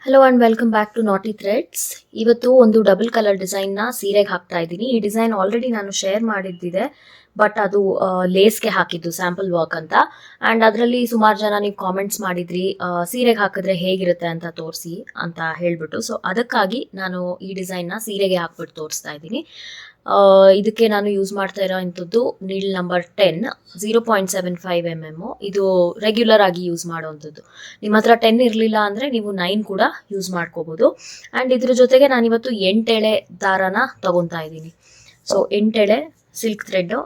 Hello and welcome back to Naati Threads. ಇವತ್ತು ಒಂದು double colour design ನ ಸೀರೆಗೆ ಹಾಕ್ತಾ ಇದ್ದೀನಿ. ಈ ಡಿಸೈನ್ ಆಲ್ರೆಡಿ ನಾನು ಶೇರ್ ಮಾಡಿದ್ದಿದೆ, ಬಟ್ ಅದು ಲೇಸ್ಗೆ ಹಾಕಿದ್ದು ಸ್ಯಾಂಪಲ್ ವರ್ಕ್ ಅಂತ. ಅಂಡ್ ಅದರಲ್ಲಿ ಸುಮಾರು ಜನ ನೀವು ಕಾಮೆಂಟ್ಸ್ ಮಾಡಿದ್ರಿ ಸೀರೆಗೆ ಹಾಕಿದ್ರೆ ಹೇಗಿರುತ್ತೆ ಅಂತ ತೋರಿಸಿ ಅಂತ ಹೇಳ್ಬಿಟ್ಟು. ಸೊ ಅದಕ್ಕಾಗಿ ನಾನು ಈ ಡಿಸೈನ್ ನ ಸೀರೆಗೆ ಹಾಕ್ಬಿಟ್ಟು ತೋರಿಸ್ತಾ ಇದ್ದೀನಿ. ಇದಕ್ಕೆ ನಾನು ಯೂಸ್ ಮಾಡ್ತಾ ಇರೋ ಇಂಥದ್ದು ನೀಲ್ ನಂಬರ್ 10 0.75 mm. ಇದು ರೆಗ್ಯುಲರ್ ಆಗಿ ಯೂಸ್ ಮಾಡೋವಂಥದ್ದು. ನಿಮ್ಮ ಹತ್ರ 10 ಇರಲಿಲ್ಲ ಅಂದರೆ ನೀವು 9 ಕೂಡ ಯೂಸ್ ಮಾಡ್ಕೋಬೋದು. ಆ್ಯಂಡ್ ಇದ್ರ ಜೊತೆಗೆ ನಾನಿವತ್ತು 8 ಎಳೆ ದಾರನ ತಗೊತಾ ಇದ್ದೀನಿ. ಸೊ 8 ಎಳೆ ಸಿಲ್ಕ್ ಥ್ರೆಡ್ಡು.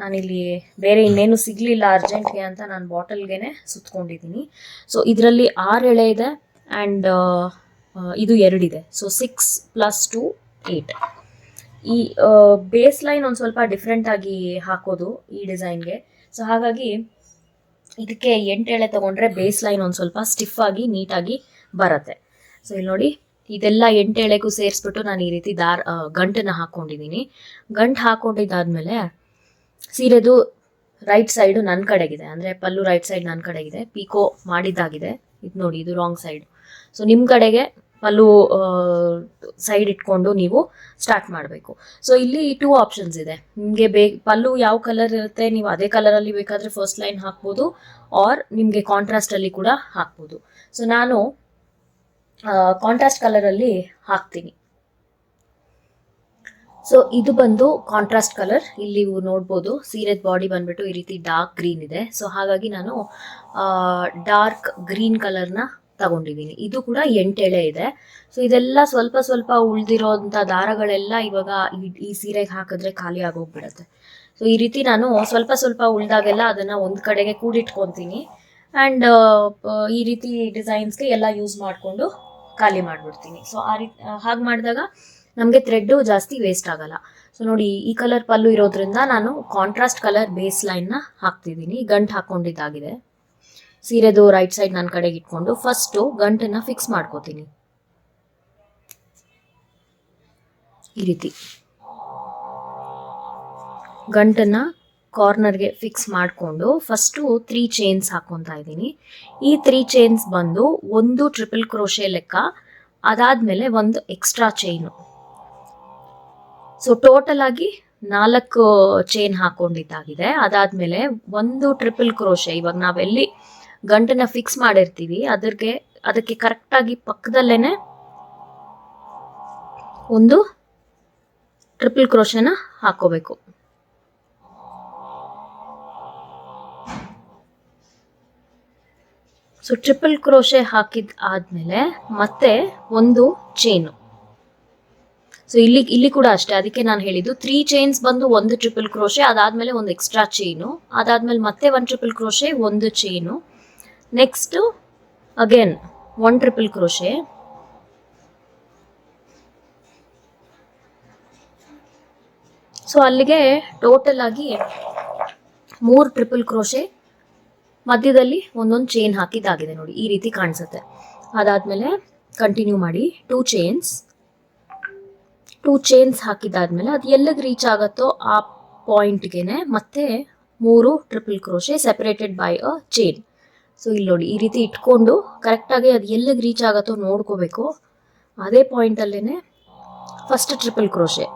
ನಾನಿಲ್ಲಿ ಬೇರೆ ಇನ್ನೇನು ಸಿಗಲಿಲ್ಲ ಅರ್ಜೆಂಟ್ಗೆ ಅಂತ ನಾನು ಬಾಟಲ್ಗೆ ಸುತ್ಕೊಂಡಿದ್ದೀನಿ. ಸೊ ಇದರಲ್ಲಿ 6 ಎಳೆ ಇದೆ ಆ್ಯಂಡ್ ಇದು 2 ಇದೆ. ಸೊ 6 + 2 8. ಈ ಬೇಸ್ ಲೈನ್ ಒಂದು ಸ್ವಲ್ಪ ಡಿಫ್ರೆಂಟ್ ಆಗಿ ಹಾಕೋದು ಈ ಡಿಸೈನ್ಗೆ. ಸೊ ಹಾಗಾಗಿ ಇದಕ್ಕೆ 8 ಎಳೆ ತಗೊಂಡ್ರೆ ಬೇಸ್ ಲೈನ್ ಒಂದು ಸ್ವಲ್ಪ ಸ್ಟಿಫ್ ಆಗಿ ನೀಟಾಗಿ ಬರುತ್ತೆ. ಸೊ ಇಲ್ಲಿ ನೋಡಿ, ಇದೆಲ್ಲ 8 ಎಳೆಗೂ ಸೇರಿಸ್ಬಿಟ್ಟು ನಾನು ಈ ರೀತಿ ಗಂಟನ್ನ ಹಾಕೊಂಡಿದ್ದೀನಿ. ಗಂಟು ಹಾಕೊಂಡಿದ್ದಾದ್ಮೇಲೆ ಸೀರೆದು ರೈಟ್ ಸೈಡು ನನ್ನ ಕಡೆಗಿದೆ, ಅಂದರೆ ಪಲ್ಲು ರೈಟ್ ಸೈಡ್ ನನ್ನ ಕಡೆಗಿದೆ, ಪೀಕೋ ಮಾಡಿದ್ದಾಗಿದೆ. ಇದು ನೋಡಿ, ಇದು ರಾಂಗ್ ಸೈಡ್. ಸೊ ನಿಮ್ಮ ಕಡೆಗೆ ಪಲ್ಲು ಸೈಡ್ ಇಟ್ಕೊಂಡು ನೀವು ಸ್ಟಾರ್ಟ್ ಮಾಡಬೇಕು. ಸೊ ಇಲ್ಲಿ 2 ಆಪ್ಷನ್ಸ್ ಇದೆ ನಿಮಗೆ. ಪಲ್ಲು ಯಾವ ಕಲರ್ ಇರುತ್ತೆ ನೀವು ಅದೇ ಕಲರಲ್ಲಿ ಬೇಕಾದರೆ ಫಸ್ಟ್ ಲೈನ್ ಹಾಕ್ಬೋದು, ಆರ್ ನಿಮಗೆ ಕಾಂಟ್ರಾಸ್ಟಲ್ಲಿ ಕೂಡ ಹಾಕ್ಬೋದು. ಸೊ ನಾನು ಕಾಂಟ್ರಾಸ್ಟ್ ಕಲರಲ್ಲಿ ಹಾಕ್ತೀನಿ. ಸೊ ಇದು ಬಂದು ಕಾಂಟ್ರಾಸ್ಟ್ ಕಲರ್. ಇಲ್ಲಿ ನೀವು ನೋಡ್ಬೋದು ಸೀರೆದ ಬಾಡಿ ಬಂದ್ಬಿಟ್ಟು ಈ ರೀತಿ ಡಾರ್ಕ್ ಗ್ರೀನ್ ಇದೆ. ಸೊ ಹಾಗಾಗಿ ನಾನು ಡಾರ್ಕ್ ಗ್ರೀನ್ ಕಲರ್ನ ತಗೊಂಡಿದ್ದೀನಿ. ಇದು ಕೂಡ 8 ಎಳೆ ಇದೆ. ಸೊ ಇದೆಲ್ಲ ಸ್ವಲ್ಪ ಸ್ವಲ್ಪ ಉಳಿದಿರೋಂಥ ದಾರಗಳೆಲ್ಲ ಇವಾಗ ಈ ಸೀರೆಗೆ ಹಾಕಿದ್ರೆ ಖಾಲಿ ಆಗೋಗ್ಬಿಡುತ್ತೆ. ಸೊ ಈ ರೀತಿ ನಾನು ಸ್ವಲ್ಪ ಸ್ವಲ್ಪ ಉಳಿದಾಗೆಲ್ಲ ಅದನ್ನು ಒಂದು ಕಡೆಗೆ ಕೂಡಿಟ್ಕೊತೀನಿ. ಆ್ಯಂಡ್ ಈ ರೀತಿ ಡಿಸೈನ್ಸ್ಗೆ ಎಲ್ಲ ಯೂಸ್ ಮಾಡಿಕೊಂಡು ಖಾಲಿ ಮಾಡಿಬಿಡ್ತೀನಿ. ಸೊ ಹಾಗೆ ಮಾಡಿದಾಗ ನಮಗೆ ಥ್ರೆಡ್ಡು ಜಾಸ್ತಿ ವೇಸ್ಟ್ ಆಗಲ್ಲ. ಸೊ ನೋಡಿ, ಈ ಕಲರ್ ಪಲ್ಲು ಇರೋದ್ರಿಂದ ನಾನು ಕಾಂಟ್ರಾಸ್ಟ್ ಕಲರ್ ಬೇಸ್ ಲೈನ್ನ ಹಾಕ್ತಿದ್ದೀನಿ. ಗಂಟು ಹಾಕ್ಕೊಂಡಿದ್ದಾಗಿದೆ. ಸೀರೆದು ರೈಟ್ ಸೈಡ್ ನನ್ನ ಕಡೆಗೆ ಇಟ್ಕೊಂಡು ಫಸ್ಟು ಗಂಟನ್ನು ಫಿಕ್ಸ್ ಮಾಡ್ಕೋತೀನಿ. ಈ ರೀತಿ ಗಂಟನ್ನು ಕಾರ್ನರ್ಗೆ ಫಿಕ್ಸ್ ಮಾಡಿಕೊಂಡು ಫಸ್ಟು 3 ಚೈನ್ಸ್ ಹಾಕ್ಕೊತಾ ಇದ್ದೀನಿ. ಈ 3 ಚೈನ್ಸ್ ಬಂದು ಒಂದು ಟ್ರಿಪಲ್ ಕ್ರೋಶೆ ಲೆಕ್ಕ, ಅದಾದಮೇಲೆ ಒಂದು ಎಕ್ಸ್ಟ್ರಾ ಚೈನು. ಸೊ ಟೋಟಲ್ ಆಗಿ 4 ಚೈನ್ ಹಾಕೊಂಡಿದ್ದಾಗಿದೆ. ಅದಾದಮೇಲೆ ಒಂದು ಟ್ರಿಪಲ್ ಕ್ರೋಶೆ. ಇವಾಗ ನಾವೆಲ್ಲಿ ಗಂಟನ್ನ ಫಿಕ್ಸ್ ಮಾಡಿರ್ತೀವಿ ಅದಕ್ಕೆ ಕರೆಕ್ಟಾಗಿ ಪಕ್ಕದಲ್ಲೇನೆ ಒಂದು ಟ್ರಿಪಲ್ ಕ್ರೋಶೆನ ಹಾಕೋಬೇಕು. ಸೊ ಟ್ರಿಪಲ್ ಕ್ರೋಶೆ ಹಾಕಿದ ಆದಮೇಲೆ ಮತ್ತೆ ಒಂದು ಚೈನು. ಸೊ ಇಲ್ಲಿ ಕೂಡ ಅಷ್ಟೇ, ಅದಕ್ಕೆ ನಾನು ಹೇಳಿದ್ದು 3 ಚೈನ್ಸ್ ಬಂದು ಒಂದು ಟ್ರಿಪಲ್ ಕ್ರೋಶೆ, ಅದಾದಮೇಲೆ ಒಂದು ಎಕ್ಸ್ಟ್ರಾ ಚೈನು, ಅದಾದಮೇಲೆ ಮತ್ತೆ ಒಂದು ಟ್ರಿಪಲ್ ಕ್ರೋಶೆ, ಒಂದು chain, next again 1 triple crochet, so ಅಲ್ಲಿಗೆ ಟೋಟಲ್ ಆಗಿ 3 ಟ್ರಿಪಲ್ ಕ್ರೋಶೆ, ಮಧ್ಯದಲ್ಲಿ ಒಂದೊಂದು ಚೈನ್ ಹಾಕಿದ್ದಾಗಿದೆ. ನೋಡಿ, ಈ ರೀತಿ ಕಾಣಿಸುತ್ತೆ. ಅದಾದಮೇಲೆ ಕಂಟಿನ್ಯೂ ಮಾಡಿ 2 ಚೈನ್ಸ್ ಹಾಕಿದ್ದಾದ್ಮೇಲೆ ಅದು ಎಲ್ಲಿಗೆ ರೀಚ್ ಆಗುತ್ತೋ ಆ ಪಾಯಿಂಟ್ಗೆ ಮತ್ತೆ 3 triple crochet separated by a chain. So ಇಲ್ಲಿ ನೋಡಿ, ಈ ರೀತಿ ಇಟ್ಕೊಂಡು ಕರೆಕ್ಟಾಗಿ ಅದು ಎಲ್ಲಿಗೆ ರೀಚ್ ಆಗುತ್ತೋ ನೋಡ್ಕೋಬೇಕು. ಅದೇ ಪಾಯಿಂಟಲ್ಲೇ first triple crochet.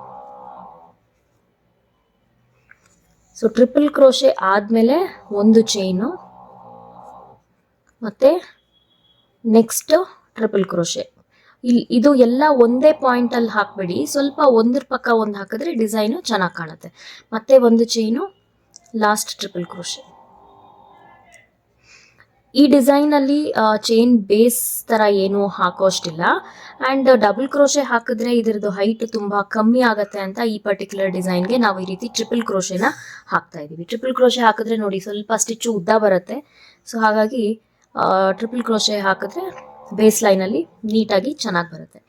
So triple crochet ಆದಮೇಲೆ ಒಂದು ಚೈನು, ಮತ್ತು ನೆಕ್ಸ್ಟ್ ಟ್ರಿಪಲ್ ಕ್ರೋಶೆ. ಇದು ಎಲ್ಲ ಒಂದೇ ಪಾಯಿಂಟಲ್ಲಿ ಹಾಕಬೇಡಿ, ಸ್ವಲ್ಪ ಒಂದ್ರ ಪಕ್ಕ ಒಂದು ಹಾಕಿದ್ರೆ ಡಿಸೈನು ಚೆನ್ನಾಗಿ ಕಾಣುತ್ತೆ. ಮತ್ತೆ ಒಂದು ಚೈನು, ಲಾಸ್ಟ್ ಟ್ರಿಪಲ್ ಕ್ರೋಶೆ. ಈ ಡಿಸೈನಲ್ಲಿ ಚೈನ್ ಬೇಸ್ ಥರ ಏನು ಹಾಕೋಷ್ಟಿಲ್ಲ. ಆ್ಯಂಡ್ ಡಬಲ್ ಕ್ರೋಶೆ ಹಾಕಿದ್ರೆ ಇದರದ್ದು ಹೈಟ್ ತುಂಬ ಕಮ್ಮಿ ಆಗುತ್ತೆ ಅಂತ ಈ ಪರ್ಟಿಕ್ಯುಲರ್ ಡಿಸೈನ್ಗೆ ನಾವು ಈ ರೀತಿ ಟ್ರಿಪಲ್ ಕ್ರೋಶೆನ ಹಾಕ್ತಾ ಇದ್ದೀವಿ. ಟ್ರಿಪಲ್ ಕ್ರೋಶೆ ಹಾಕಿದ್ರೆ ನೋಡಿ ಸ್ವಲ್ಪ ಸ್ಟಿಚ್ಚು ಉದ್ದ ಬರುತ್ತೆ. ಸೊ ಹಾಗಾಗಿ ಟ್ರಿಪಲ್ ಕ್ರೋಶೆ ಹಾಕಿದ್ರೆ ಬೇಸ್ ಲೈನಲ್ಲಿ ನೀಟಾಗಿ ಚೆನ್ನಾಗಿ ಬರುತ್ತೆ.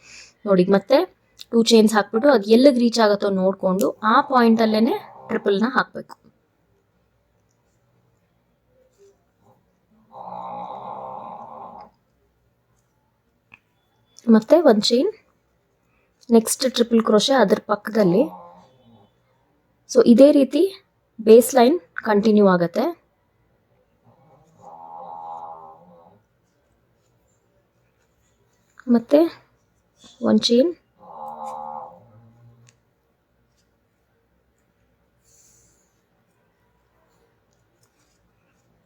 ನೋಡಿ, ಮತ್ತೆ 2 ಚೈನ್ಸ್ ಹಾಕ್ಬಿಟ್ಟು ಅದು ಎಲ್ಲಿಗೆ ರೀಚ್ ಆಗುತ್ತೋ ನೋಡಿಕೊಂಡು ಆ ಪಾಯಿಂಟಲ್ಲೇ ಟ್ರಿಪಲ್ನ ಹಾಕಬೇಕು. ಮತ್ತೆ ಒಂದು ಚೈನ್, ನೆಕ್ಸ್ಟ್ ಟ್ರಿಪಲ್ ಕ್ರೋಶೆ ಅದರ ಪಕ್ಕದಲ್ಲಿ. ಸೊ ಇದೇ ರೀತಿ ಬೇಸ್ ಲೈನ್ ಕಂಟಿನ್ಯೂ ಆಗುತ್ತೆ. ಮತ್ತು ಒಂದು ಚೈನ್,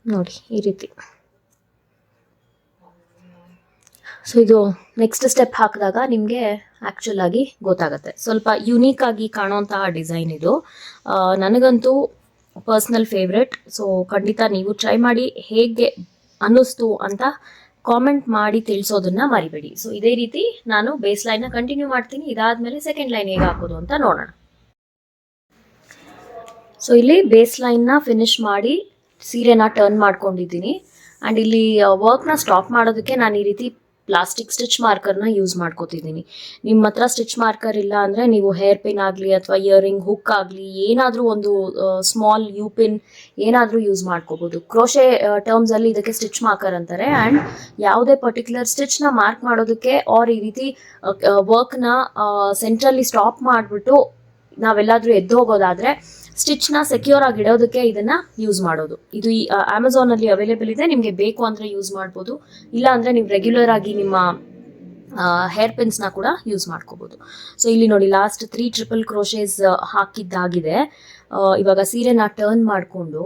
ನೋಡಿ ಈ ರೀತಿ. ಸೊ ಇದು ನೆಕ್ಸ್ಟ್ ಸ್ಟೆಪ್ ಹಾಕಿದಾಗ ನಿಮಗೆ ಆ್ಯಕ್ಚುಲ್ ಆಗಿ ಗೊತ್ತಾಗುತ್ತೆ. ಸ್ವಲ್ಪ ಯುನೀಕ್ ಆಗಿ ಕಾಣೋಂತಹ ಡಿಸೈನ್ ಇದು. ನನಗಂತೂ ಪರ್ಸ್ನಲ್ ಫೇವ್ರೆಟ್. ಸೊ ಖಂಡಿತ ನೀವು ಟ್ರೈ ಮಾಡಿ, ಹೇಗೆ ಅನ್ನಿಸ್ತು ಅಂತ ಕಾಮೆಂಟ್ ಮಾಡಿ ತಿಳಿಸೋದನ್ನ ಮರಿಬೇಡಿ. ಸೊ ಇದೇ ರೀತಿ ನಾನು ಬೇಸ್ ಲೈನ್ನ ಕಂಟಿನ್ಯೂ ಮಾಡ್ತೀನಿ. ಇದಾದ್ಮೇಲೆ ಸೆಕೆಂಡ್ ಲೈನ್ ಹೇಗೆ ಹಾಕೋದು ಅಂತ ನೋಡೋಣ. ಸೊ ಇಲ್ಲಿ ಬೇಸ್ ಲೈನ್ನ ಫಿನಿಶ್ ಮಾಡಿ ಸೀರೆನ ಟರ್ನ್ ಮಾಡ್ಕೊಂಡಿದ್ದೀನಿ. ಆ್ಯಂಡ್ ಇಲ್ಲಿ ವರ್ಕ್ನ ಸ್ಟಾಪ್ ಮಾಡೋದಕ್ಕೆ ನಾನು ಈ ರೀತಿ ಪ್ಲಾಸ್ಟಿಕ್ ಸ್ಟಿಚ್ ಮಾರ್ಕರ್ನ ಯೂಸ್ ಮಾಡ್ಕೋತಿದ್ದೀನಿ. ನಿಮ್ಮ ಹತ್ರ ಸ್ಟಿಚ್ ಮಾರ್ಕರ್ ಇಲ್ಲ ಅಂದರೆ ನೀವು ಹೇರ್ ಪಿನ್ ಆಗಲಿ ಅಥವಾ ಇಯರಿಂಗ್ ಹುಕ್ ಆಗಲಿ ಏನಾದರೂ ಒಂದು ಸ್ಮಾಲ್ ಯು ಪಿನ್ ಏನಾದರೂ ಯೂಸ್ ಮಾಡ್ಕೋಬೋದು. ಕ್ರೋಶೆ ಟರ್ಮ್ಸಲ್ಲಿ ಇದಕ್ಕೆ ಸ್ಟಿಚ್ ಮಾರ್ಕರ್ ಅಂತಾರೆ. ಆ್ಯಂಡ್ ಯಾವುದೇ ಪರ್ಟಿಕ್ಯುಲರ್ ಸ್ಟಿಚ್ನ ಮಾರ್ಕ್ ಮಾಡೋದಕ್ಕೆ ಆರ್ ಈ ರೀತಿ ವರ್ಕ್ನ ಸೆಂಟ್ರಲ್ಲಿ ಸ್ಟಾಪ್ ಮಾಡಿಬಿಟ್ಟು ನಾವೆಲ್ಲಾದರೂ ಎದ್ದು ಹೋಗೋದಾದರೆ ಸ್ಟಿಚ್ನ ಸೆಕ್ಯೂರ್ ಆಗಿ ಇಡೋದಕ್ಕೆ ಇದನ್ನ ಯೂಸ್ ಮಾಡೋದು. ಇದು ಈ ಅಮೆಝಾನಲ್ಲಿ ಅವೈಲೇಬಲ್ ಇದೆ. ನಿಮಗೆ ಬೇಕು ಅಂದರೆ ಯೂಸ್ ಮಾಡ್ಬೋದು, ಇಲ್ಲ ಅಂದರೆ ನೀವು ರೆಗ್ಯುಲರ್ ಆಗಿ ನಿಮ್ಮ ಹೇರ್ ಪಿನ್ಸ್ನ ಕೂಡ ಯೂಸ್ ಮಾಡ್ಕೋಬೋದು. ಸೊ ಇಲ್ಲಿ ನೋಡಿ ಲಾಸ್ಟ್ 3 ಟ್ರಿಪಲ್ ಕ್ರೋಶೇಸ್ ಹಾಕಿದ್ದಾಗಿದೆ. ಇವಾಗ ಸೀರೆನ ಟರ್ನ್ ಮಾಡಿಕೊಂಡು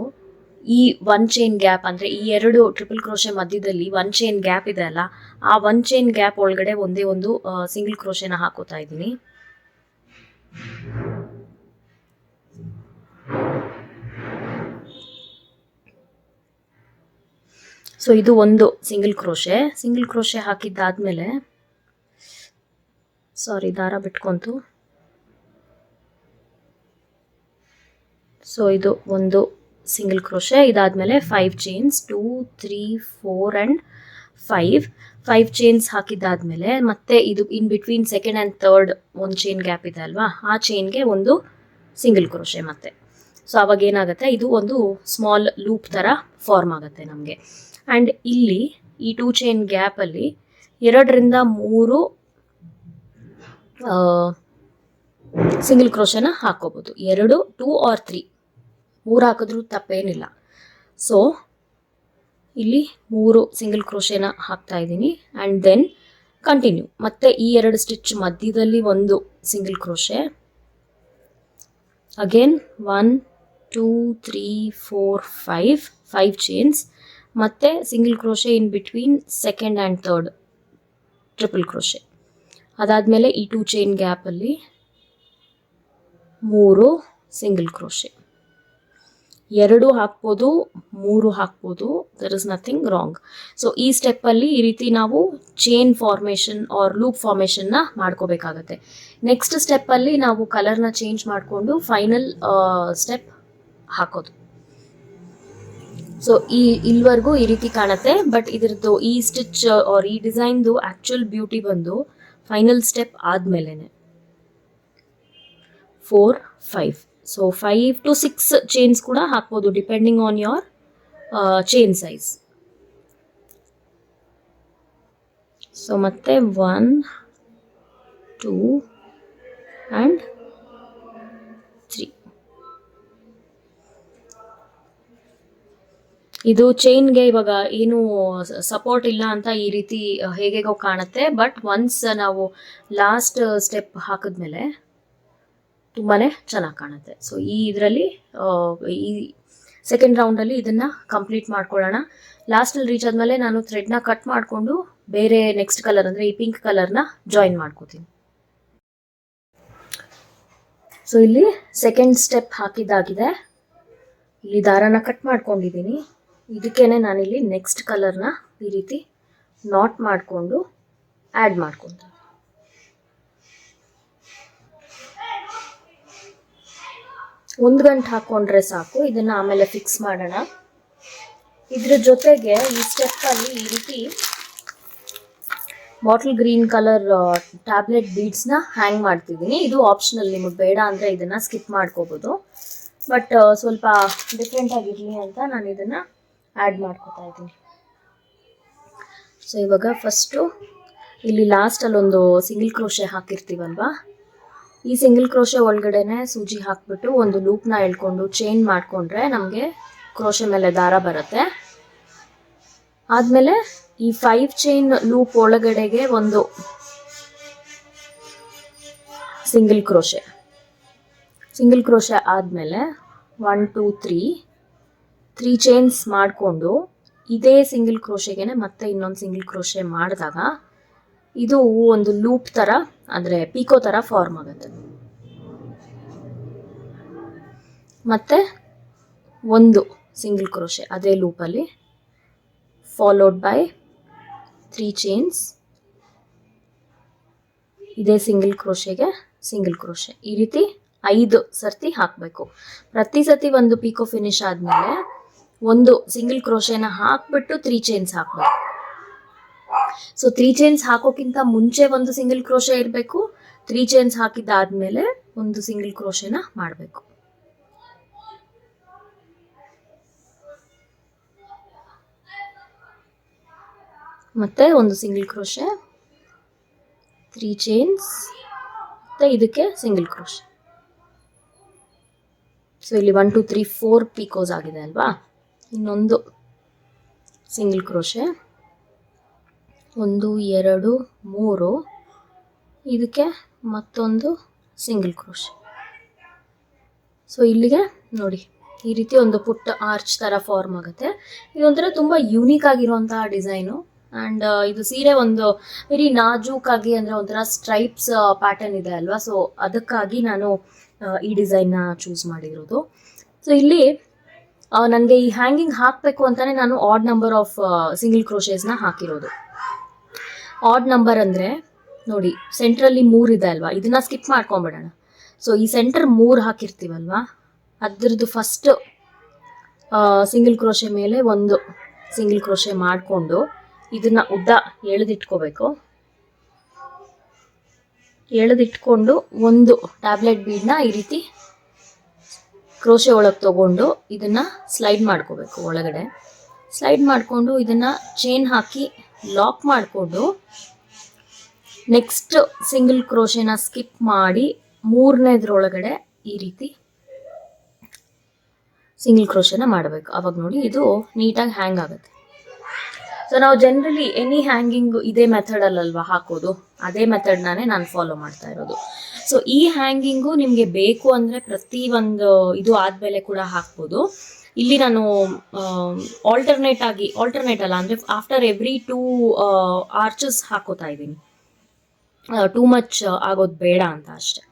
ಈ 1 ಚೈನ್ ಗ್ಯಾಪ್ ಅಂದರೆ ಈ 2 ಟ್ರಿಪಲ್ ಕ್ರೋಶೆ ಮಧ್ಯದಲ್ಲಿ 1 ಚೈನ್ ಗ್ಯಾಪ್ ಇದೆ ಅಲ್ಲ, ಆ 1 ಚೈನ್ ಗ್ಯಾಪ್ ಒಳಗಡೆ ಒಂದೇ ಒಂದು ಸಿಂಗಲ್ ಕ್ರೋಶೆನ ಹಾಕೋತಾ ಇದ್ದೀನಿ. ಸೊ ಇದು ಒಂದು ಸಿಂಗಲ್ ಕ್ರೋಶೆ ಹಾಕಿದ್ದಾದ್ಮೇಲೆ, ಸಾರಿ ದಾರ ಬಿಟ್ಕೊಂತು. ಸೊ ಇದು ಒಂದು ಸಿಂಗಲ್ ಕ್ರೋಶೆ, ಇದಾದ್ಮೇಲೆ 5 ಚೈನ್ಸ್ 2 3 4 ಆ್ಯಂಡ್ 5 ಚೈನ್ಸ್ ಹಾಕಿದ್ದಾದ್ಮೇಲೆ ಮತ್ತೆ ಇದು ಇನ್ ಬಿಟ್ವೀನ್ ಸೆಕೆಂಡ್ ಆ್ಯಂಡ್ ಥರ್ಡ್ ಒಂದು ಚೈನ್ ಗ್ಯಾಪ್ ಇದೆ ಅಲ್ವಾ, ಆ ಚೈನ್ಗೆ ಒಂದು ಸಿಂಗಲ್ ಕ್ರೋಶೆ ಮತ್ತೆ. ಸೊ ಅವಾಗ ಏನಾಗುತ್ತೆ, ಇದು ಒಂದು ಸ್ಮಾಲ್ ಲೂಪ್ ಥರ ಫಾರ್ಮ್ ಆಗುತ್ತೆ ನಮಗೆ. ಆ್ಯಂಡ್ ಇಲ್ಲಿ ಈ 2 ಚೈನ್ ಗ್ಯಾಪಲ್ಲಿ 2 ರಿಂದ 3 ಸಿಂಗಲ್ ಕ್ರೋಶೆನ ಹಾಕೋಬೋದು. 2 2 ಆರ್ 3 ಹಾಕಿದ್ರೂ ತಪ್ಪೇನಿಲ್ಲ. ಸೊ ಇಲ್ಲಿ 3 ಸಿಂಗಲ್ ಕ್ರೋಶೆನ ಹಾಕ್ತಾ ಇದ್ದೀನಿ. And then continue. ಮತ್ತೆ ಈ 2 ಸ್ಟಿಚ್ ಮಧ್ಯದಲ್ಲಿ ಒಂದು ಸಿಂಗಲ್ ಕ್ರೋಶೆ, ಅಗೇನ್ 1 2 3 4 5 ಚೈನ್ಸ್, ಮತ್ತೆ single crochet in between second and third triple crochet. ಅದಾದಮೇಲೆ ಈ 2 ಚೈನ್ ಗ್ಯಾಪಲ್ಲಿ 3 ಸಿಂಗಲ್ ಕ್ರೋಶೆ. 2 ಹಾಕ್ಬೋದು, 3 ಹಾಕ್ಬೋದು, there is nothing wrong. So ಈ ಸ್ಟೆಪ್ಪಲ್ಲಿ ಈ ರೀತಿ ನಾವು ಚೈನ್ ಫಾರ್ಮೇಷನ್ ಆರ್ ಲೂಪ್ ಫಾರ್ಮೇಷನ್ನ ಮಾಡ್ಕೋಬೇಕಾಗತ್ತೆ. ನೆಕ್ಸ್ಟ್ ಸ್ಟೆಪ್ಪಲ್ಲಿ ನಾವು ಕಲರ್ನ ಚೇಂಜ್ ಮಾಡಿಕೊಂಡು ಫೈನಲ್ ಸ್ಟೆಪ್ ಹಾಕೋದು. ಸೊ ಇಲ್ಲಿವರೆಗೂ ಈ ರೀತಿ ಕಾಣುತ್ತೆ. ಬಟ್ ಇದರದ್ದು ಈ ಸ್ಟಿಚ್ ಆರ್ ಈ ಡಿಸೈನ್ದು ಆ್ಯಕ್ಚುಲ್ ಬ್ಯೂಟಿ ಬಂದು ಫೈನಲ್ ಸ್ಟೆಪ್ ಆದಮೇಲೆ 4 5. ಸೊ 5 to 6 ಚೈನ್ಸ್ ಕೂಡ ಹಾಕ್ಬೋದು depending on your chain size. So ಮತ್ತೆ 1 2 ಆ್ಯಂಡ್ 3. ಇದು ಚೈನ್ಗೆ ಇವಾಗ ಏನು ಸಪೋರ್ಟ್ ಇಲ್ಲ ಅಂತ ಈ ರೀತಿ ಹೇಗೇಗೋ ಕಾಣುತ್ತೆ. ಬಟ್ ಒನ್ಸ್ ನಾವು ಲಾಸ್ಟ್ ಸ್ಟೆಪ್ ಹಾಕಿದ್ಮೇಲೆ ತುಂಬಾ ಚೆನ್ನಾಗಿ ಕಾಣುತ್ತೆ. ಸೊ ಈ ಇದರಲ್ಲಿ ಈ ಸೆಕೆಂಡ್ ರೌಂಡಲ್ಲಿ ಇದನ್ನು ಕಂಪ್ಲೀಟ್ ಮಾಡ್ಕೊಳ್ಳೋಣ. ಲಾಸ್ಟಲ್ಲಿ ರೀಚ್ ಆದಮೇಲೆ ನಾನು ಥ್ರೆಡ್ನ ಕಟ್ ಮಾಡಿಕೊಂಡು ಬೇರೆ ನೆಕ್ಸ್ಟ್ ಕಲರ್ ಅಂದರೆ ಈ ಪಿಂಕ್ ಕಲರ್ನ ಜಾಯಿನ್ ಮಾಡ್ಕೋತೀನಿ. ಸೊ ಇಲ್ಲಿ ಸೆಕೆಂಡ್ ಸ್ಟೆಪ್ ಹಾಕಿದ್ದಾಗಿದೆ. ಇಲ್ಲಿ ದಾರನ ಕಟ್ ಮಾಡ್ಕೊಂಡಿದ್ದೀನಿ. ಇದಕ್ಕೇನೆ ನಾನಿಲ್ಲಿ ನೆಕ್ಸ್ಟ್ ಕಲರ್ನ ಈ ರೀತಿ ನಾಟ್ ಮಾಡಿಕೊಂಡು ಆ್ಯಡ್ ಮಾಡ್ಕೊತೀನಿ. ಒಂದು ಗಂಟೆ ಹಾಕ್ಕೊಂಡ್ರೆ ಸಾಕು. ಇದನ್ನು ಆಮೇಲೆ ಫಿಕ್ಸ್ ಮಾಡೋಣ. ಇದ್ರ ಜೊತೆಗೆ ಈ ಸ್ಟೆಪ್ಪಲ್ಲಿ ಈ ರೀತಿ ಬಾಟಲ್ ಗ್ರೀನ್ ಕಲರ್ ಟ್ಯಾಬ್ಲೆಟ್ ಬೀಡ್ಸ್ನ ಹ್ಯಾಂಗ್ ಮಾಡ್ತಿದ್ದೀನಿ. ಇದು ಆಪ್ಷನಲ್, ನಿಮಗೆ ಬೇಡ ಅಂದರೆ ಇದನ್ನು ಸ್ಕಿಪ್ ಮಾಡ್ಕೋಬೋದು. ಬಟ್ ಸ್ವಲ್ಪ ಡಿಫ್ರೆಂಟ್ ಆಗಿರಲಿ ಅಂತ ನಾನು ಇದನ್ನು ಆ್ಯಡ್ ಮಾಡ್ಕೋತಾ ಇದ್ದೀನಿ. ಸೊ ಇವಾಗ ಫಸ್ಟು ಇಲ್ಲಿ ಲಾಸ್ಟಲ್ಲೊಂದು ಸಿಂಗಲ್ ಕ್ರೋಶೆ ಹಾಕಿರ್ತೀವಲ್ವಾ, ಈ ಸಿಂಗಲ್ ಕ್ರೋಶೆ ಒಳಗಡೆನೆ ಸೂಜಿ ಹಾಕ್ಬಿಟ್ಟು ಒಂದು ಲೂಪ್ನ ಎಳ್ಕೊಂಡು ಚೈನ್ ಮಾಡಿಕೊಂಡ್ರೆ ನಮಗೆ ಕ್ರೋಶೆ ಮೇಲೆ ದಾರ ಬರುತ್ತೆ. ಆದಮೇಲೆ ಈ 5 ಚೈನ್ ಲೂಪ್ ಒಳಗಡೆಗೆ ಒಂದು ಸಿಂಗಲ್ ಕ್ರೋಶೆ ಆದಮೇಲೆ 1 2 3 ಚೈನ್ಸ್ ಮಾಡಿಕೊಂಡು ಇದೇ ಸಿಂಗಲ್ ಕ್ರೋಶೆಗೆ ಮತ್ತೆ ಇನ್ನೊಂದು ಸಿಂಗಲ್ ಕ್ರೋಶೆ ಮಾಡಿದಾಗ ಇದು ಒಂದು ಲೂಪ್ ಥರ ಅಂದರೆ ಪೀಕೋ ಥರ ಫಾರ್ಮ್ ಆಗುತ್ತೆ. ಮತ್ತೆ ಒಂದು ಸಿಂಗಲ್ ಕ್ರೋಶೆ ಅದೇ ಲೂಪಲ್ಲಿ ಫಾಲೋಡ್ ಬೈ 3 ಚೈನ್ಸ್, ಇದೇ ಸಿಂಗಲ್ ಕ್ರೋಶೆಗೆ ಸಿಂಗಲ್ ಕ್ರೋಶೆ, ಈ ರೀತಿ 5 ಸರ್ತಿ ಹಾಕಬೇಕು. ಪ್ರತಿ ಸತಿ ಒಂದು ಪೀಕೋ ಫಿನಿಶ್ ಆದಮೇಲೆ ಒಂದು ಸಿಂಗಲ್ ಕ್ರೋಶೆನ ಹಾಕ್ಬಿಟ್ಟು 3 ಚೈನ್ಸ್ ಹಾಕಬೇಕು. ಸೊ 3 ಚೈನ್ಸ್ ಹಾಕೋಕ್ಕಿಂತ ಮುಂಚೆ ಒಂದು ಸಿಂಗಲ್ ಕ್ರೋಶೆ ಇರಬೇಕು, 3 ಚೈನ್ಸ್ ಹಾಕಿದ್ದಾದ್ಮೇಲೆ ಒಂದು ಸಿಂಗಲ್ ಕ್ರೋಶೆನ ಮಾಡಬೇಕು. ಮತ್ತೆ ಒಂದು ಸಿಂಗಲ್ ಕ್ರೋಶೆ, 3 ಚೈನ್ಸ್, ಮತ್ತೆ ಇದಕ್ಕೆ ಸಿಂಗಲ್ ಕ್ರೋಶೆ. ಸೊ ಇಲ್ಲಿ 1 2 3 4 ಪೀಕೋಸ್ ಆಗಿದೆ ಅಲ್ವಾ. ಇನ್ನೊಂದು ಸಿಂಗಲ್ ಕ್ರೋಶೆ, 1 2 3, ಇದಕ್ಕೆ ಮತ್ತೊಂದು ಸಿಂಗಲ್ ಕ್ರೋಶೆ. ಸೊ ಇಲ್ಲಿಗೆ ನೋಡಿ ಈ ರೀತಿ ಒಂದು ಪುಟ್ಟ ಆರ್ಚ್ ಥರ ಫಾರ್ಮ್ ಆಗುತ್ತೆ. ಇದೊಂಥರ ತುಂಬ ಯೂನಿಕ್ ಆಗಿರುವಂತಹ ಡಿಸೈನು. ಆ್ಯಂಡ್ ಇದು ಸೀರೆ ಒಂದು ವೆರಿ ನಾಜೂಕಾಗಿ ಅಂದರೆ ಒಂಥರ ಸ್ಟ್ರೈಪ್ಸ್ ಪ್ಯಾಟರ್ನ್ ಇದೆ ಅಲ್ವಾ. ಸೊ ಅದಕ್ಕಾಗಿ ನಾನು ಈ ಡಿಸೈನ್ನ ಚೂಸ್ ಮಾಡಿರೋದು. ಸೊ ಇಲ್ಲಿ ನನಗೆ ಈ ಹ್ಯಾಂಗಿಂಗ್ ಹಾಕಬೇಕು ಅಂತಲೇ ನಾನು ಆಡ್ ನಂಬರ್ ಆಫ್ ಸಿಂಗಲ್ ಕ್ರೋಶೇಸ್ನ ಹಾಕಿರೋದು. ಆಡ್ ನಂಬರ್ ಅಂದರೆ ನೋಡಿ ಸೆಂಟ್ರಲ್ಲಿ 3 ಇದೆ ಅಲ್ವಾ, ಇದನ್ನ ಸ್ಕಿಪ್ ಮಾಡ್ಕೊಂಬಿಡೋಣ. ಸೊ ಈ ಸೆಂಟರ್ 3 ಹಾಕಿರ್ತೀವಲ್ವಾ, ಅದರದ್ದು ಫಸ್ಟ್ ಸಿಂಗಲ್ ಕ್ರೋಶೆ ಮೇಲೆ ಒಂದು ಸಿಂಗಲ್ ಕ್ರೋಶೆ ಮಾಡಿಕೊಂಡು ಇದನ್ನ ಉದ್ದ ಎಳೆದಿಟ್ಕೋಬೇಕು. ಎಳೆದಿಟ್ಕೊಂಡು ಒಂದು ಟ್ಯಾಬ್ಲೆಟ್ ಬೀಡ್ನ ಈ ರೀತಿ ಕ್ರೋಶೆ ಒಳಗೆ ತಗೊಂಡು ಇದನ್ನ ಸ್ಲೈಡ್ ಮಾಡ್ಕೋಬೇಕು. ಒಳಗಡೆ ಸ್ಲೈಡ್ ಮಾಡಿಕೊಂಡು ಇದನ್ನ ಚೈನ್ ಹಾಕಿ ಲಾಕ್ ಮಾಡಿಕೊಂಡು ನೆಕ್ಸ್ಟ್ ಸಿಂಗಲ್ ಕ್ರೋಶೆನ ಸ್ಕಿಪ್ ಮಾಡಿ 3ನೇದ್ರೊಳಗಡೆ ಈ ರೀತಿ ಸಿಂಗಲ್ ಕ್ರೋಶೆನ ಮಾಡಬೇಕು. ಅವಾಗ ನೋಡಿ ಇದು ನೀಟಾಗಿ ಹ್ಯಾಂಗ್ ಆಗುತ್ತೆ. ಸೊ ನಾವು ಜನರಲಿ ಎನಿ ಹ್ಯಾಂಗಿಂಗ್ ಇದೇ ಮೆಥಡಲ್ಲಲ್ವಾ ಹಾಕೋದು, ಅದೇ ಮೆಥಡ್ನೇ ನಾನು ಫಾಲೋ ಮಾಡ್ತಾ ಇರೋದು. ಸೊ ಈ ಹ್ಯಾಂಗಿಂಗು ನಿಮಗೆ ಬೇಕು ಅಂದರೆ ಪ್ರತಿ ಒಂದು ಇದು ಆದಮೇಲೆ ಕೂಡ ಹಾಕ್ಬೋದು. ಇಲ್ಲಿ ನಾನು ಆಲ್ಟರ್ನೇಟ್ ಅಲ್ಲ ಅಂದರೆ ಆಫ್ಟರ್ ಎವ್ರಿ 2 ಆರ್ಚಸ್ ಹಾಕೋತಾ ಇದ್ದೀನಿ. ಟೂ ಮಚ್ ಆಗೋದು ಬೇಡ ಅಂತ ಅಷ್ಟೆ.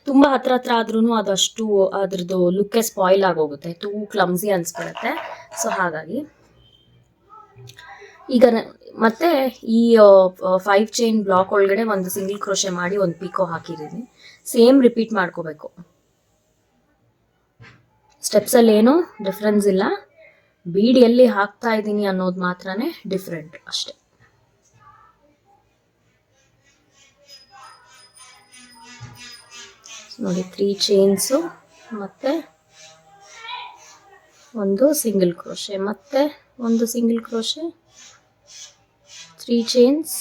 ತುಂಬ ಹತ್ರ ಆದ್ರೂ ಅದಷ್ಟು ಅದ್ರದ್ದು ಲುಕ್ಕೇ ಸ್ಪಾಯ್ಲ್ ಆಗೋಗುತ್ತೆ, ಟೂ ಕ್ಲಮ್ಸಿ ಅನ್ಸ್ಬಿಡುತ್ತೆ. ಸೊ ಹಾಗಾಗಿ ಈಗ ಮತ್ತೆ ಈ 5 ಚೈನ್ ಬ್ಲಾಕ್ ಒಳಗಡೆ ಒಂದು ಸಿಂಗಲ್ ಕ್ರೋಶೆ ಮಾಡಿ ಒಂದು ಪೀಕೋ ಹಾಕಿದ್ದೀನಿ. ಸೇಮ್ ರಿಪೀಟ್ ಮಾಡ್ಕೋಬೇಕು. ಸ್ಟೆಪ್ಸಲ್ಲಿ ಏನೂ ಡಿಫ್ರೆನ್ಸ್ ಇಲ್ಲ, ಬೀಡ್ ಎಲ್ಲಿ ಹಾಕ್ತಾ ಇದ್ದೀನಿ ಅನ್ನೋದು ಮಾತ್ರನೇ ಡಿಫ್ರೆಂಟ್ ಅಷ್ಟೆ. ನೋಡಿ 3 ಚೈನ್ಸು ಮತ್ತೆ ಒಂದು ಸಿಂಗಲ್ ಕ್ರೋಶೆ, ಮತ್ತೆ ಒಂದು single crochet, 3 chains,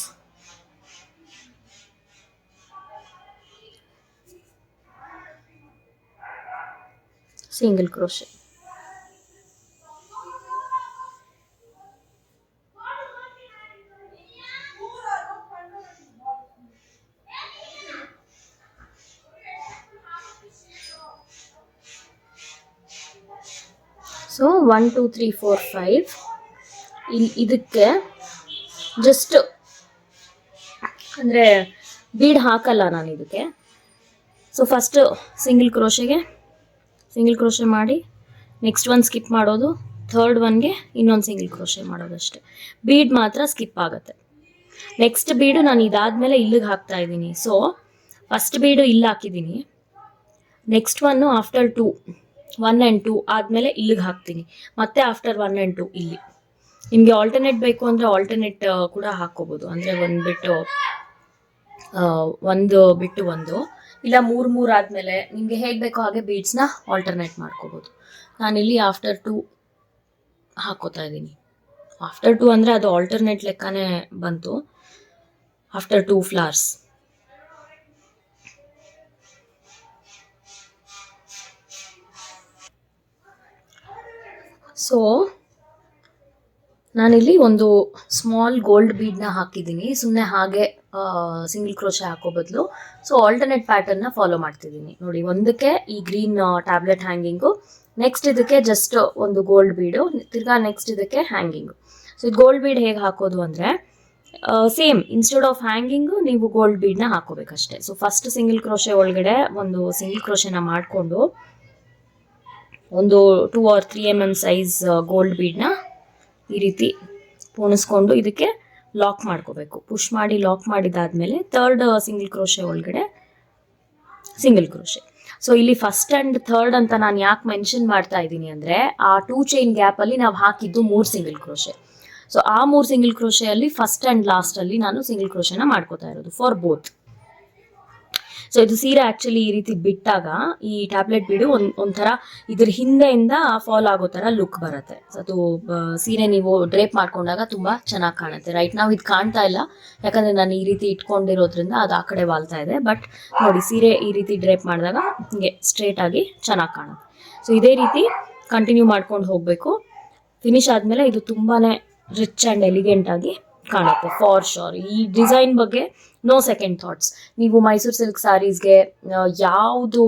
single crochet. So 1 2 3 4 5 ಇದಕ್ಕೆ ಜಸ್ಟ್ ಅಂದರೆ ಬೀಡ್ ಹಾಕಲ್ಲ ನಾನು ಇದಕ್ಕೆ. ಸೊ ಫಸ್ಟ್ ಸಿಂಗಲ್ ಕ್ರೋಶೆ ಮಾಡಿ ನೆಕ್ಸ್ಟ್ ಒನ್ ಸ್ಕಿಪ್ ಮಾಡೋದು, ಥರ್ಡ್ ಒನ್ಗೆ ಇನ್ನೊಂದು ಸಿಂಗಲ್ ಕ್ರೋಶೆ ಮಾಡೋದಷ್ಟೇ. ಬೀಡ್ ಮಾತ್ರ ಸ್ಕಿಪ್ ಆಗುತ್ತೆ. ನೆಕ್ಸ್ಟ್ ಬೀಡು ನಾನು ಇದಾದಮೇಲೆ ಇಲ್ಲಿಗೆ ಹಾಕ್ತಾ ಇದ್ದೀನಿ. ಸೊ ಫಸ್ಟ್ ಬೀಡು ಇಲ್ಲಿ ಹಾಕಿದ್ದೀನಿ, ನೆಕ್ಸ್ಟ್ ಒನ್ನು ಆಫ್ಟರ್ 1 and 2 ಆದಮೇಲೆ ಇಲ್ಲಿಗೆ ಹಾಕ್ತೀನಿ, ಮತ್ತೆ ಆಫ್ಟರ್ 1 and 2 ಇಲ್ಲಿ. ನಿಮಗೆ ಆಲ್ಟರ್ನೇಟ್ ಬೇಕು ಅಂದರೆ ಆಲ್ಟರ್ನೇಟ್ ಕೂಡ ಹಾಕ್ಕೋಬೋದು, ಅಂದರೆ ಒಂದು ಬಿಟ್ಟು ಒಂದು, ಇಲ್ಲ 3 ಆದಮೇಲೆ ನಿಮಗೆ ಹೇಗೆ ಬೇಕೋ ಹಾಗೆ ಬೀಡ್ಸ್ನ ಆಲ್ಟರ್ನೇಟ್ ಮಾಡ್ಕೋಬೋದು. ನಾನಿಲ್ಲಿ ಆಫ್ಟರ್ 2 ಹಾಕೋತಾ ಇದ್ದೀನಿ. ಆಫ್ಟರ್ 2 ಅಂದರೆ ಅದು ಆಲ್ಟರ್ನೇಟ್ ಲೆಕ್ಕನೇ ಬಂತು, ಆಫ್ಟರ್ 2 ಫ್ಲವರ್ಸ್. ಸೊ ನಾನಿಲ್ಲಿ ಒಂದು ಸ್ಮಾಲ್ ಗೋಲ್ಡ್ ಬೀಡ್ನ ಹಾಕಿದ್ದೀನಿ, ಸುಮ್ಮನೆ ಹಾಗೆ ಸಿಂಗಲ್ ಕ್ರೋಶೆ ಹಾಕೋ ಬದಲು. ಸೊ ಆಲ್ಟರ್ನೇಟ್ ಪ್ಯಾಟರ್ನ್ನ ಫಾಲೋ ಮಾಡ್ತಿದ್ದೀನಿ ನೋಡಿ. ಒಂದಕ್ಕೆ ಈ ಗ್ರೀನ್ ಟ್ಯಾಬ್ಲೆಟ್ ಹ್ಯಾಂಗಿಂಗು, ನೆಕ್ಸ್ಟ್ ಇದಕ್ಕೆ ಜಸ್ಟ್ ಒಂದು ಗೋಲ್ಡ್ ಬೀಡು, ತಿರ್ಗಾ ನೆಕ್ಸ್ಟ್ ಇದಕ್ಕೆ ಹ್ಯಾಂಗಿಂಗು. ಸೊ ಇದು ಗೋಲ್ಡ್ ಬೀಡ್ ಹೇಗೆ ಹಾಕೋದು ಅಂದರೆ ಸೇಮ್, ಇನ್ಸ್ಟೆಡ್ ಆಫ್ ಹ್ಯಾಂಗಿಂಗು ನೀವು ಗೋಲ್ಡ್ ಬೀಡ್ನ ಹಾಕೋಬೇಕಷ್ಟೆ. ಸೊ ಫಸ್ಟ್ ಸಿಂಗಲ್ ಕ್ರೋಶೆ ಒಳಗಡೆ ಒಂದು ಸಿಂಗಲ್ ಕ್ರೋಶೆನ ಮಾಡಿಕೊಂಡು ಒಂದು 2 or 3 mm ಸೈಜ್ ಗೋಲ್ಡ್ ಬೀಡ್ನ ಈ ರೀತಿ ಪೋಣಿಸ್ಕೊಂಡು ಇದಕ್ಕೆ ಲಾಕ್ ಮಾಡ್ಕೋಬೇಕು. ಪುಷ್ ಮಾಡಿ ಲಾಕ್ ಮಾಡಿದಾದ್ಮೇಲೆ ಥರ್ಡ್ ಸಿಂಗಲ್ ಕ್ರೋಶೆ ಒಳಗಡೆ ಸಿಂಗಲ್ ಕ್ರೋಶೆ. ಸೊ ಇಲ್ಲಿ ಫಸ್ಟ್ ಆ್ಯಂಡ್ ಥರ್ಡ್ ಅಂತ ನಾನು ಯಾಕೆ ಮೆನ್ಷನ್ ಮಾಡ್ತಾ ಇದ್ದೀನಿ ಅಂದರೆ ಆ 2 ಚೈನ್ ಗ್ಯಾಪಲ್ಲಿ ನಾವು ಹಾಕಿದ್ದು 3 ಸಿಂಗಲ್ ಕ್ರೋಶೆ. ಸೊ ಆ 3 ಸಿಂಗಲ್ ಕ್ರೋಶೆಯಲ್ಲಿ ಫಸ್ಟ್ ಆ್ಯಂಡ್ ಲಾಸ್ಟಲ್ಲಿ ನಾನು ಸಿಂಗಲ್ ಕ್ರೋಶೆನ ಮಾಡ್ಕೋತಾ ಇರೋದು ಫಾರ್ ಬೋತ್. ಸೊ ಇದು ಸೀರೆ ಆ್ಯಕ್ಚುಲಿ ಈ ರೀತಿ ಬಿಟ್ಟಾಗ ಈ ಟ್ಯಾಬ್ಲೆಟ್ ಬೀಡು ಒಂಥರ ಇದ್ರ ಹಿಂದೆಯಿಂದ ಫಾಲ್ ಆಗೋ ಥರ ಲುಕ್ ಬರುತ್ತೆ. ಸೊ ಅದು ಸೀರೆ ನೀವು ಡ್ರೇಪ್ ಮಾಡ್ಕೊಂಡಾಗ ತುಂಬ ಚೆನ್ನಾಗಿ ಕಾಣುತ್ತೆ. ರೈಟ್ ನಾವು ಇದು ಕಾಣ್ತಾ ಇಲ್ಲ, ಯಾಕಂದರೆ ನಾನು ಈ ರೀತಿ ಇಟ್ಕೊಂಡಿರೋದ್ರಿಂದ ಅದು ಆ ಕಡೆ ವಾಲ್ತಾ ಇದೆ. ಬಟ್ ನೋಡಿ, ಸೀರೆ ಈ ರೀತಿ ಡ್ರೇಪ್ ಮಾಡಿದಾಗ ಹಿಂಗೆ ಸ್ಟ್ರೇಟಾಗಿ ಚೆನ್ನಾಗಿ ಕಾಣುತ್ತೆ. ಸೊ ಇದೇ ರೀತಿ ಕಂಟಿನ್ಯೂ ಮಾಡ್ಕೊಂಡು ಹೋಗಬೇಕು. ಫಿನಿಶ್ ಆದಮೇಲೆ ಇದು ತುಂಬಾ ರಿಚ್ ಆ್ಯಂಡ್ ಎಲಿಗೆಂಟ್ ಆಗಿ ಕಾಣುತ್ತೆ ಫಾರ್ ಶೋರ್. ಈ ಡಿಸೈನ್ ಬಗ್ಗೆ ನೋ ಸೆಕೆಂಡ್ ಥಾಟ್ಸ್. ನೀವು ಮೈಸೂರು ಸಿಲ್ಕ್ ಸ್ಯಾರೀಸ್ಗೆ ಯಾವುದು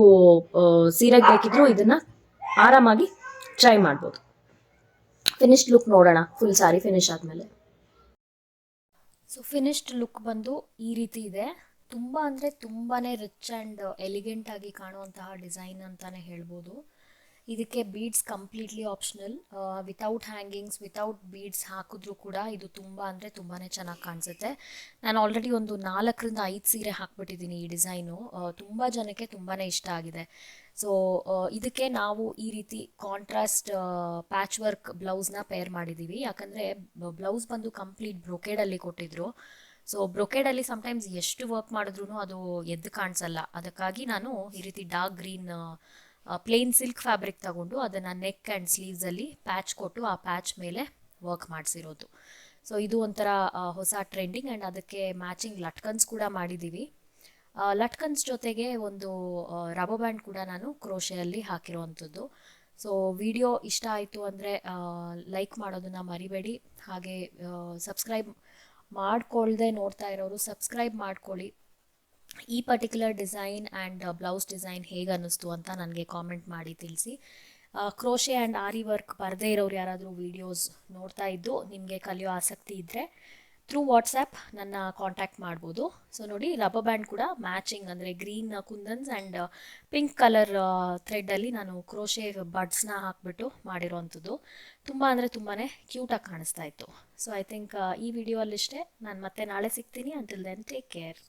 ಸೀರೆಗೆ ಬೇಕಿದ್ರೂ ಇದನ್ನು ಆರಾಮಾಗಿ ಟ್ರೈ ಮಾಡ್ಬೋದು. ಫಿನಿಶ್ಡ್ ಲುಕ್ ನೋಡೋಣ ಫುಲ್ ಸ್ಯಾರಿ ಫಿನಿಶ್ ಆದಮೇಲೆ. ಸೊ ಫಿನಿಶ್ಡ್ ಲುಕ್ ಬಂದು ಈ ರೀತಿ ಇದೆ. ತುಂಬ ಅಂದರೆ ತುಂಬಾ ರಿಚ್ ಆ್ಯಂಡ್ ಎಲಿಗೆಂಟ್ ಆಗಿ ಕಾಣುವಂತಹ ಡಿಸೈನ್ ಅಂತಲೇ ಹೇಳ್ಬೋದು. ಇದಕ್ಕೆ beads completely optional. Without hangings, without beads ಹಾಕಿದ್ರೂ ಕೂಡ ಇದು ತುಂಬ ಅಂದರೆ ತುಂಬಾ ಚೆನ್ನಾಗಿ ಕಾಣಿಸುತ್ತೆ. ನಾನು ಆಲ್ರೆಡಿ ಒಂದು 4ರಿಂದ 5 ಸೀರೆ ಹಾಕ್ಬಿಟ್ಟಿದ್ದೀನಿ. ಈ ಡಿಸೈನು ತುಂಬ ಜನಕ್ಕೆ ತುಂಬಾ ಇಷ್ಟ ಆಗಿದೆ. ಸೊ ಇದಕ್ಕೆ ನಾವು ಈ ರೀತಿ ಕಾಂಟ್ರಾಸ್ಟ್ ಪ್ಯಾಚ್ ವರ್ಕ್ ಬ್ಲೌಸ್ನ ಪೇರ್ ಮಾಡಿದ್ದೀವಿ. ಯಾಕಂದರೆ ಬ್ಲೌಸ್ ಬಂದು ಕಂಪ್ಲೀಟ್ ಬ್ರೊಕೇಡಲ್ಲಿ ಕೊಟ್ಟಿದ್ರು. ಸೊ ಬ್ರೊಕೇಡಲ್ಲಿ ಸಮ್ಟೈಮ್ಸ್ ಎಷ್ಟು ವರ್ಕ್ ಮಾಡಿದ್ರೂ ಅದು ಎದ್ದು ಕಾಣಿಸಲ್ಲ. ಅದಕ್ಕಾಗಿ ನಾನು ಈ ರೀತಿ dark green plain silk fabric ತಗೊಂಡು ಅದನ್ನು ನೆಕ್ ಆ್ಯಂಡ್ ಸ್ಲೀವ್ಸಲ್ಲಿ ಪ್ಯಾಚ್ ಕೊಟ್ಟು ಆ ಪ್ಯಾಚ್ ಮೇಲೆ ವರ್ಕ್ ಮಾಡಿಸಿರೋದು. ಸೊ ಇದು ಒಂಥರ ಹೊಸ ಟ್ರೆಂಡಿಂಗ್. ಆ್ಯಂಡ್ ಅದಕ್ಕೆ ಮ್ಯಾಚಿಂಗ್ ಲಟ್ಕನ್ಸ್ ಕೂಡ ಮಾಡಿದ್ದೀವಿ. ಲಟ್ಕನ್ಸ್ ಜೊತೆಗೆ ಒಂದು ರಬ್ಬರ್ ಬ್ಯಾಂಡ್ ಕೂಡ ನಾನು ಕ್ರೋಶೆಯಲ್ಲಿ ಹಾಕಿರೋವಂಥದ್ದು. ಸೊ ವಿಡಿಯೋ ಇಷ್ಟ ಆಯಿತು ಅಂದರೆ ಲೈಕ್ ಮಾಡೋದನ್ನು ಮರಿಬೇಡಿ. ಹಾಗೆ ಸಬ್ಸ್ಕ್ರೈಬ್ ಮಾಡ್ಕೊಳ್ದೆ ನೋಡ್ತಾ ಇರೋರು ಸಬ್ಸ್ಕ್ರೈಬ್ ಮಾಡ್ಕೊಳ್ಳಿ. ಈ particular design and blouse design ಹೇಗೆ ಅನ್ನಿಸ್ತು ಅಂತ ನನಗೆ ಕಾಮೆಂಟ್ ಮಾಡಿ ತಿಳಿಸಿ. ಕ್ರೋಶೆ ಆ್ಯಂಡ್ ಆರಿ ವರ್ಕ್ ಬರದೇ ಇರೋರು ಯಾರಾದರೂ ವೀಡಿಯೋಸ್ ನೋಡ್ತಾ ಇದ್ದು ನಿಮಗೆ ಕಲಿಯೋ ಆಸಕ್ತಿ ಇದ್ದರೆ ಥ್ರೂ ವಾಟ್ಸ್ಯಾಪ್ ನನ್ನ ಕಾಂಟ್ಯಾಕ್ಟ್ ಮಾಡ್ಬೋದು. ಸೊ ನೋಡಿ, ರಬ್ಬರ್ ಬ್ಯಾಂಡ್ ಕೂಡ ಮ್ಯಾಚಿಂಗ್ ಅಂದರೆ green kundans and pink colour ಥ್ರೆಡ್ಡಲ್ಲಿ ನಾನು ಕ್ರೋಶೆ ಬಡ್ಸ್ನ ಹಾಕಿಬಿಟ್ಟು ಮಾಡಿರೋವಂಥದ್ದು. ತುಂಬ ಅಂದರೆ ತುಂಬಾ ಕ್ಯೂಟಾಗಿ ಕಾಣಿಸ್ತಾ ಇತ್ತು. ಸೊ ಐ ಥಿಂಕ್ ಈ ವಿಡಿಯೋ ಅಲ್ಲಿಷ್ಟೇ. ನಾನು ಮತ್ತೆ ನಾಳೆ ಸಿಗ್ತೀನಿ. Until then take care.